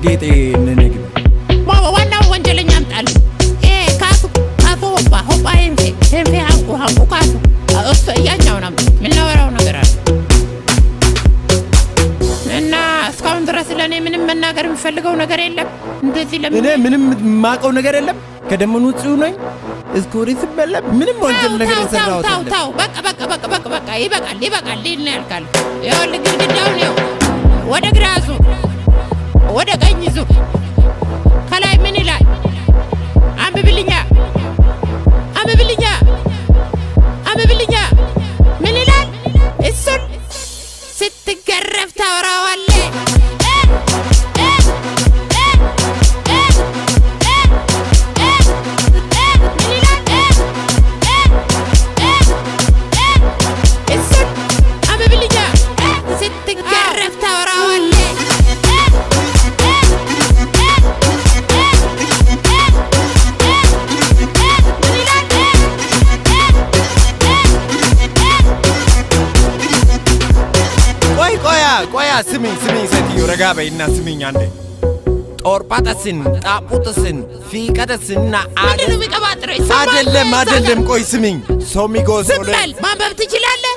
ጌጤ ነነግ ዋናው ወንጀለኛ አምጣልኝ ካሱ ሆባ ሄንፌ ሃንቁ ካሱ እሱ እያኛውን አምጣ ምናወራው ነገር አለ እና እስካሁን ድረስ ለኔ ምንም መናገር የምፈልገው ነገር የለም እንደዚህ ለምን እኔ ምንም ማቀው ነገር የለም ከደመኑ ጽዩ ነኝ እስኩሪ ሲበላ ምንም ወንጀል ነገር ይሰራው ታው በቃ ይበቃል ሊና ያልካል ይኸውልህ ግድግዳውን ነው ወደ ግራሱ ወደ ቀኝ ዙ ከላይ ምን ይላል አንብብልኛ ምን ይላል እሱን ስትገረፍ ታወራዋለህ ስሚኝ ሴትዮ ረጋ በይና ስሚኝ አንዴ ጦርጳጠስን ጣቁጥስን ፊቀደስና ምንድን ነው የሚቀባጥረው አይደለም ቆይ ስሚኝ ሶሚጎስ ዝም በል ማንበብ ትችላለህ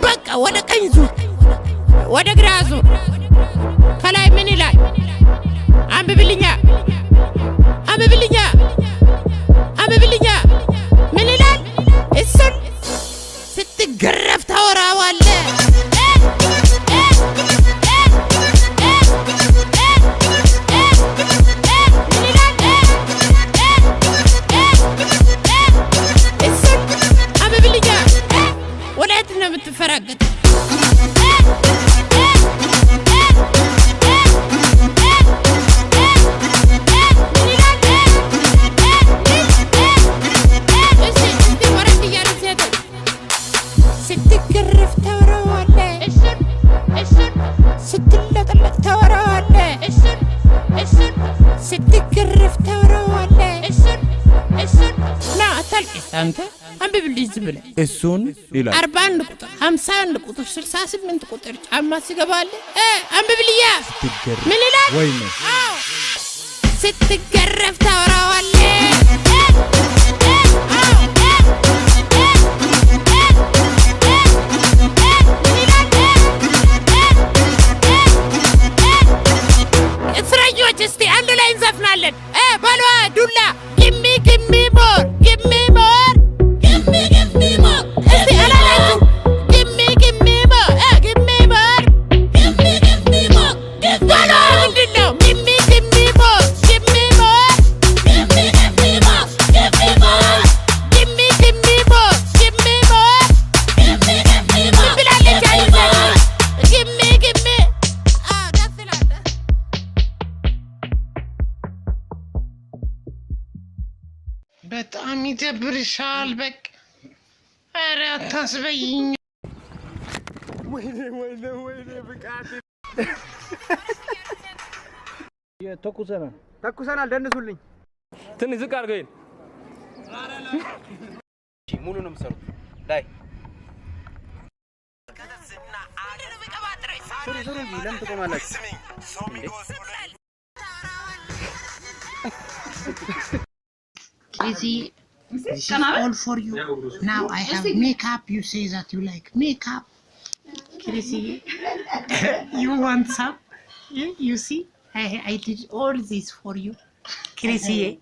በቃ ወደ ቀኝ ዙር ወደ ግራ ዙር ከላይ ምን ይላል አንብብልኛ ምን ይላል እሱን ስትገረፍ ታወራዋለህ فرقت ستكرف توراله ستلقلق توراله ستكرف توراله لا تلقيت انت አንብብልኝ ዝብለ እሱን ይላል 41 ቁጥር 51 ቁጥር 68 ቁጥር ጫማ ሲገባል አንብብልኛ ምን ይላል ወይኔ ስትገረፍ ታወራዋለህ እስረኞች እስቲ አንድ ላይ እንዘፍናለን በሏ ዱላ ጊሚ ሞር በጣም ይደብርሻል በቃ ኧረ አታስበይኝ ወይኔ ብቃት ተኩሰናል ደንሱልኝ ትንሽ ዝቅ አድርገኝ ሙሉ ነው የምሰሩት ላይ ሱሪ ለምን ትቆማላችሁ Easy. This is all for you. Now I have makeup. You say that you like makeup. Chrissy, you want some? You see? I did all this for you. Chrissy.